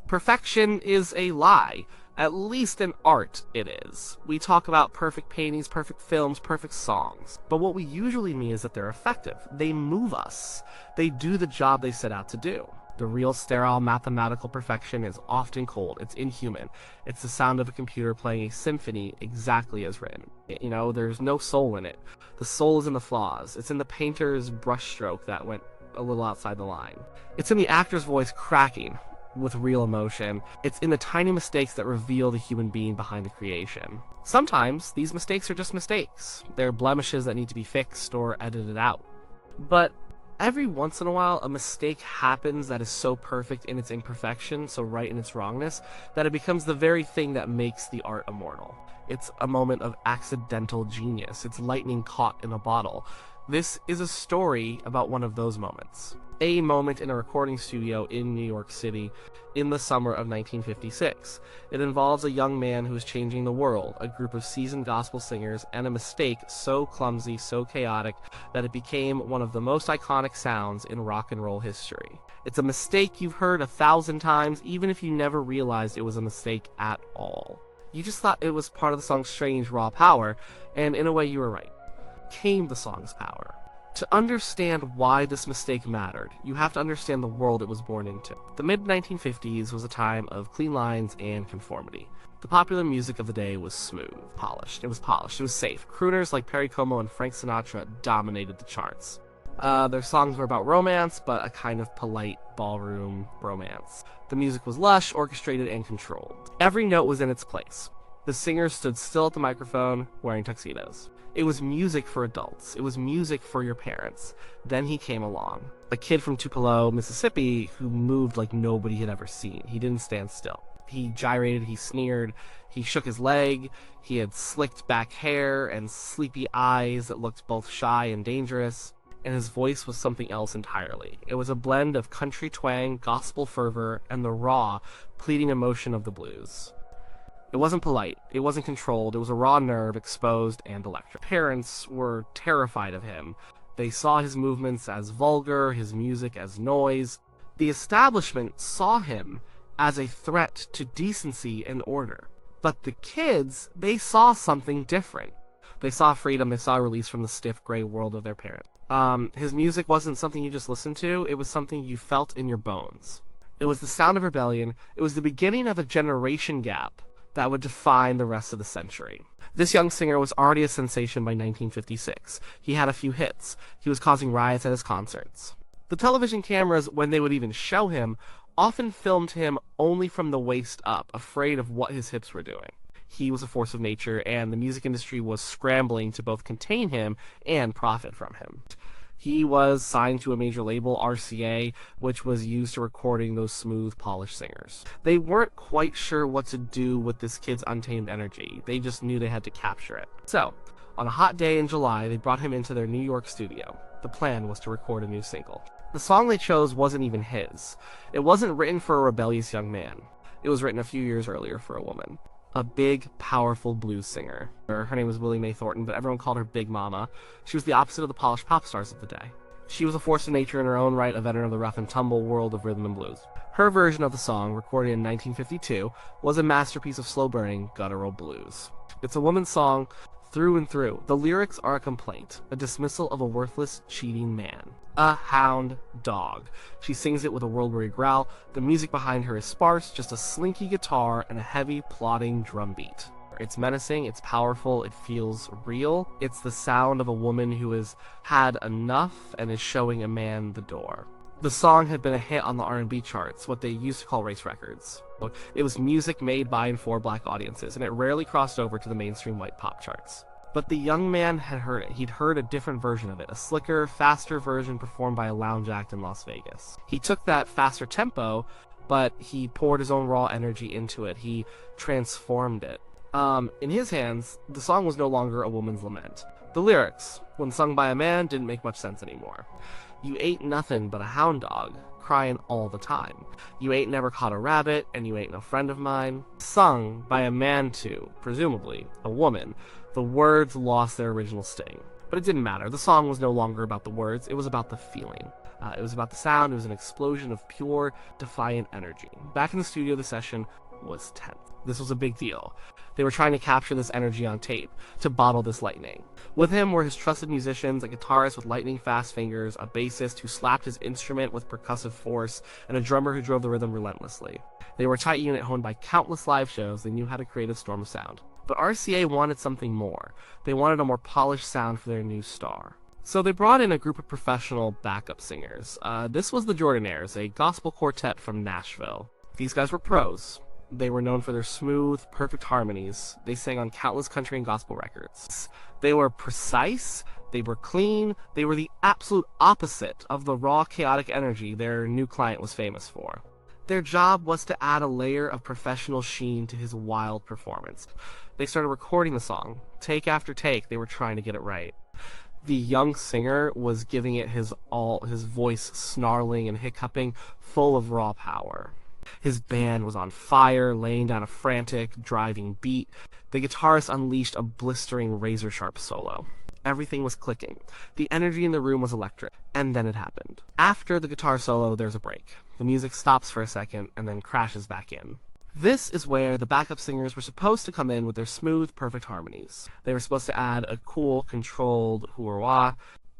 Perfection is a lie. At least in art, it is. We talk about perfect paintings, perfect films, perfect songs. But what we usually mean is that they're effective. They move us. They do the job they set out to do. The real sterile mathematical perfection is often cold. It's inhuman. It's the sound of a computer playing a symphony exactly as written. There's no soul in it. The soul is in the flaws. It's in the painter's brushstroke that went a little outside the line. It's in the actor's voice cracking with real emotion. It's in the tiny mistakes that reveal the human being behind the creation. Sometimes these mistakes are just mistakes. They're blemishes that need to be fixed or edited out. But every once in a while, a mistake happens that is so perfect in its imperfection, so right in its wrongness, that it becomes the very thing that makes the art immortal. It's a moment of accidental genius. It's lightning caught in a bottle. This is a story about one of those moments. A moment in a recording studio in New York City in the summer of 1956. It involves a young man who is changing the world, a group of seasoned gospel singers, and a mistake so clumsy, so chaotic, that it became one of the most iconic sounds in rock and roll history. It's a mistake you've heard 1,000 times, even if you never realized it was a mistake at all. You just thought it was part of the song's strange, raw power, and in a way you were right. Came the song's power. To understand why this mistake mattered, you have to understand the world it was born into. The mid-1950s was a time of clean lines and conformity. The popular music of the day was smooth, polished. It was safe. Crooners like Perry Como and Frank Sinatra dominated the charts. Their songs were about romance, but a kind of polite ballroom romance. The music was lush, orchestrated, and controlled. Every note was in its place. The singers stood still at the microphone, wearing tuxedos. It was music for adults. It was music for your parents. Then he came along. A kid from Tupelo, Mississippi, who moved like nobody had ever seen. He didn't stand still. He gyrated, he sneered, he shook his leg, he had slicked back hair and sleepy eyes that looked both shy and dangerous, and his voice was something else entirely. It was a blend of country twang, gospel fervor, and the raw, pleading emotion of the blues. It wasn't polite, it wasn't controlled, it was a raw nerve, exposed and electric. Parents were terrified of him. They saw his movements as vulgar, his music as noise. The establishment saw him as a threat to decency and order. But the kids, they saw something different. They saw freedom, they saw release from the stiff gray world of their parents. His music wasn't something you just listened to, it was something you felt in your bones. It was the sound of rebellion, it was the beginning of a generation gap that would define the rest of the century. This young singer was already a sensation by 1956. He had a few hits. He was causing riots at his concerts. The television cameras, when they would even show him, often filmed him only from the waist up, afraid of what his hips were doing. He was a force of nature, and the music industry was scrambling to both contain him and profit from him. He was signed to a major label, RCA, which was used to recording those smooth, polished singers. They weren't quite sure what to do with this kid's untamed energy. They just knew they had to capture it. So, on a hot day in July, they brought him into their New York studio. The plan was to record a new single. The song they chose wasn't even his. It wasn't written for a rebellious young man. It was written a few years earlier for a woman. A big, powerful blues singer. Her name was Willie Mae Thornton, but everyone called her Big Mama. She was the opposite of the polished pop stars of the day. She was a force of nature in her own right, a veteran of the rough and tumble world of rhythm and blues. Her version of the song, recorded in 1952, was a masterpiece of slow-burning, guttural blues. It's a woman's song through and through. The lyrics are a complaint, a dismissal of a worthless, cheating man. A hound dog. She sings it with a world-weary growl. The music behind her is sparse, just a slinky guitar and a heavy, plodding drum beat. It's menacing, it's powerful, it feels real. It's the sound of a woman who has had enough and is showing a man the door. The song had been a hit on the R&B charts, what they used to call race records. It was music made by and for black audiences, and it rarely crossed over to the mainstream white pop charts. But the young man had heard it. He'd heard a different version of it, a slicker, faster version performed by a lounge act in Las Vegas. He took that faster tempo, but he poured his own raw energy into it. He transformed it. In his hands, the song was no longer a woman's lament. The lyrics, when sung by a man, didn't make much sense anymore. You ain't nothing but a hound dog, crying all the time. You ain't never caught a rabbit, and you ain't no friend of mine. Sung by a man to, presumably, a woman, the words lost their original sting. But it didn't matter. The song was no longer about the words, it was about the feeling. It was about the sound. It was an explosion of pure, defiant energy. Back in the studio, the session was tense. This was a big deal. They were trying to capture this energy on tape, to bottle this lightning. With him were his trusted musicians, a guitarist with lightning-fast fingers, a bassist who slapped his instrument with percussive force, and a drummer who drove the rhythm relentlessly. They were a tight unit honed by countless live shows. They knew how to create a storm of sound. But RCA wanted something more. They wanted a more polished sound for their new star. So they brought in a group of professional backup singers. This was the Jordanaires, a gospel quartet from Nashville. These guys were pros. They were known for their smooth, perfect harmonies. They sang on countless country and gospel records. They were precise, they were clean, they were the absolute opposite of the raw, chaotic energy their new client was famous for. Their job was to add a layer of professional sheen to his wild performance. They started recording the song. Take after take, they were trying to get it right. The young singer was giving it his all, his voice snarling and hiccuping, full of raw power. His band was on fire, laying down a frantic, driving beat. The guitarist unleashed a blistering, razor-sharp solo. Everything was clicking. The energy in the room was electric. And then it happened. After the guitar solo, there's a break. The music stops for a second and then crashes back in. This is where the backup singers were supposed to come in with their smooth, perfect harmonies. They were supposed to add a cool, controlled hoo-wah.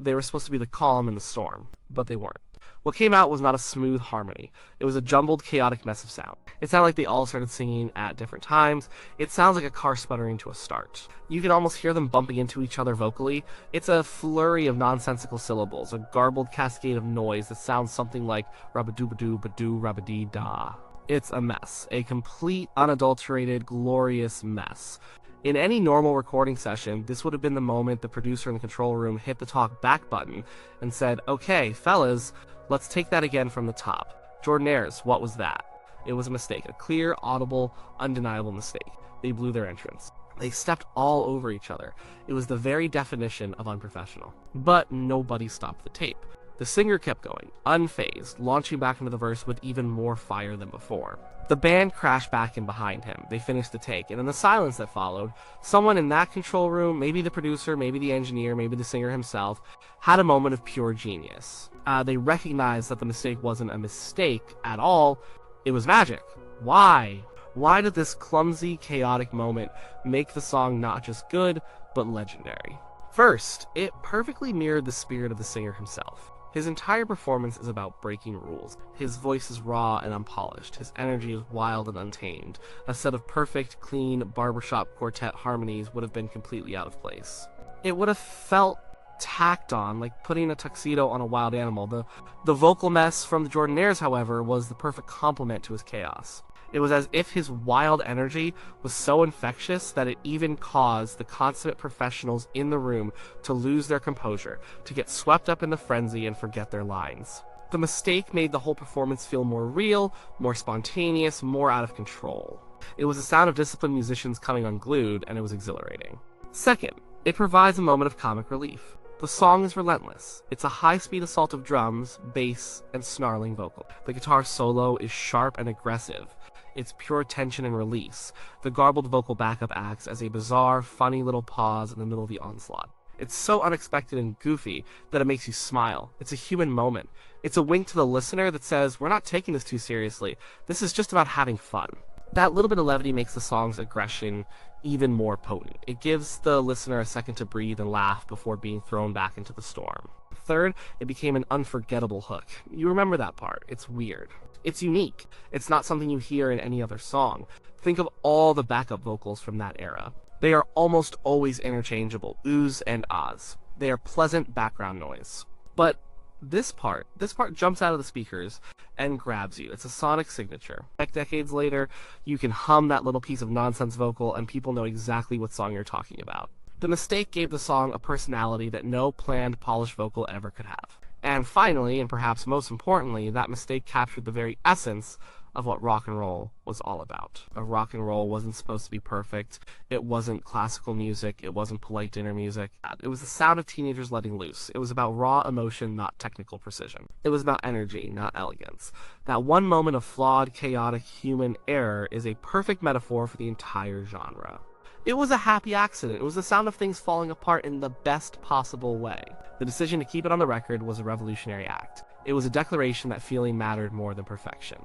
They were supposed to be the calm in the storm, but they weren't. What came out was not a smooth harmony. It was a jumbled, chaotic mess of sound. It sounded like they all started singing at different times. It sounds like a car sputtering to a start. You can almost hear them bumping into each other vocally. It's a flurry of nonsensical syllables, a garbled cascade of noise that sounds something like rabadoo-badoo-badoo rabadee-da. It's a mess. A complete, unadulterated, glorious mess. In any normal recording session, this would have been the moment the producer in the control room hit the talk back button and said, "Okay, fellas, let's take that again from the top. Jordanaires, what was that?" It was a mistake, a clear, audible, undeniable mistake. They blew their entrance. They stepped all over each other. It was the very definition of unprofessional. But nobody stopped the tape. The singer kept going, unfazed, launching back into the verse with even more fire than before. The band crashed back in behind him. They finished the take, and in the silence that followed, someone in that control room, maybe the producer, maybe the engineer, maybe the singer himself, had a moment of pure genius. They recognized that the mistake wasn't a mistake at all, it was magic. Why? Why did this clumsy, chaotic moment make the song not just good, but legendary? First, it perfectly mirrored the spirit of the singer himself. His entire performance is about breaking rules. His voice is raw and unpolished. His energy is wild and untamed. A set of perfect, clean, barbershop quartet harmonies would have been completely out of place. It would have felt tacked on, like putting a tuxedo on a wild animal. The vocal mess from the Jordanaires, however, was the perfect complement to his chaos. It was as if his wild energy was so infectious that it even caused the consummate professionals in the room to lose their composure, to get swept up in the frenzy and forget their lines. The mistake made the whole performance feel more real, more spontaneous, more out of control. It was the sound of disciplined musicians coming unglued, and it was exhilarating. Second, it provides a moment of comic relief. The song is relentless. It's a high-speed assault of drums, bass, and snarling vocal. The guitar solo is sharp and aggressive. It's pure tension and release. The garbled vocal backup acts as a bizarre, funny little pause in the middle of the onslaught. It's so unexpected and goofy that it makes you smile. It's a human moment. It's a wink to the listener that says, we're not taking this too seriously. This is just about having fun. That little bit of levity makes the song's aggression even more potent. It gives the listener a second to breathe and laugh before being thrown back into the storm. Third, it became an unforgettable hook. You remember that part. It's weird. It's unique. It's not something you hear in any other song. Think of all the backup vocals from that era. They are almost always interchangeable, oohs and ahs. They are pleasant background noise. But this part jumps out of the speakers and grabs you. It's a sonic signature. Like decades later, you can hum that little piece of nonsense vocal and people know exactly what song you're talking about. The mistake gave the song a personality that no planned, polished vocal ever could have. And finally, and perhaps most importantly, that mistake captured the very essence of what rock and roll was all about. Rock and roll wasn't supposed to be perfect. It wasn't classical music. It wasn't polite dinner music. It was the sound of teenagers letting loose. It was about raw emotion, not technical precision. It was about energy, not elegance. That one moment of flawed, chaotic human error is a perfect metaphor for the entire genre. It was a happy accident. It was the sound of things falling apart in the best possible way. The decision to keep it on the record was a revolutionary act. It was a declaration that feeling mattered more than perfection.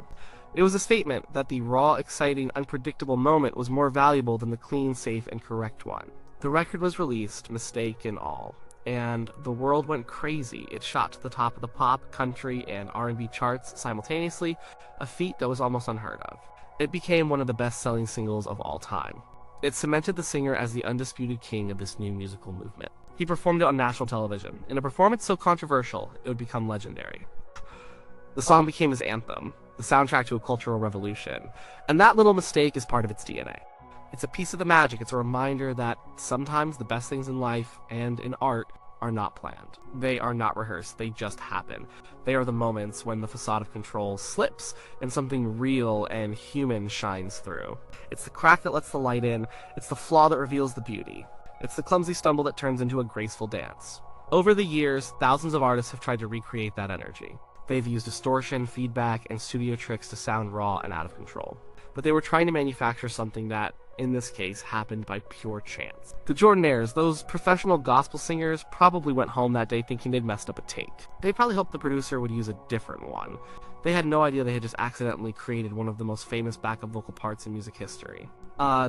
It was a statement that the raw, exciting, unpredictable moment was more valuable than the clean, safe, and correct one. The record was released, mistake and all, and the world went crazy. It shot to the top of the pop, country, and R&B charts simultaneously, a feat that was almost unheard of. It became one of the best-selling singles of all time. It cemented the singer as the undisputed king of this new musical movement. He performed it on national television. In a performance so controversial, it would become legendary. The song became his anthem, the soundtrack to a cultural revolution, and that little mistake is part of its DNA. It's a piece of the magic. It's a reminder that sometimes the best things in life and in art are not planned. They are not rehearsed. They just happen. They are the moments when the facade of control slips and something real and human shines through. It's the crack that lets the light in. It's the flaw that reveals the beauty. It's the clumsy stumble that turns into a graceful dance. Over the years, thousands of artists have tried to recreate that energy. They've used distortion, feedback, and studio tricks to sound raw and out of control. But they were trying to manufacture something that, in this case, happened by pure chance. The Jordanaires, those professional gospel singers, probably went home that day thinking they'd messed up a take. They probably hoped the producer would use a different one. They had no idea they had just accidentally created one of the most famous backup vocal parts in music history.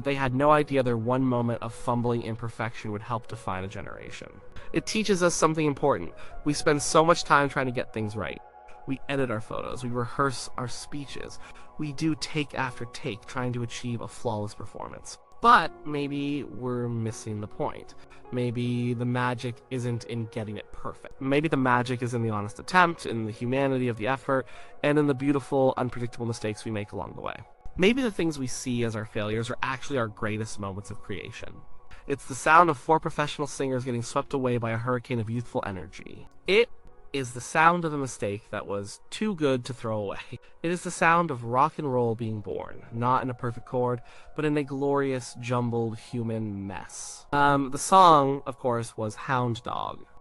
They had no idea their one moment of fumbling imperfection would help define a generation. It teaches us something important. We spend so much time trying to get things right. We edit our photos, we rehearse our speeches, we do take after take trying to achieve a flawless performance. But maybe we're missing the point. Maybe the magic isn't in getting it perfect. Maybe the magic is in the honest attempt, in the humanity of the effort, and in the beautiful, unpredictable mistakes we make along the way. Maybe the things we see as our failures are actually our greatest moments of creation. It's the sound of 4 professional singers getting swept away by a hurricane of youthful energy. It is the sound of a mistake that was too good to throw away. It is the sound of rock and roll being born, not in a perfect chord, but in a glorious, jumbled human mess. The song, of course, was Hound Dog.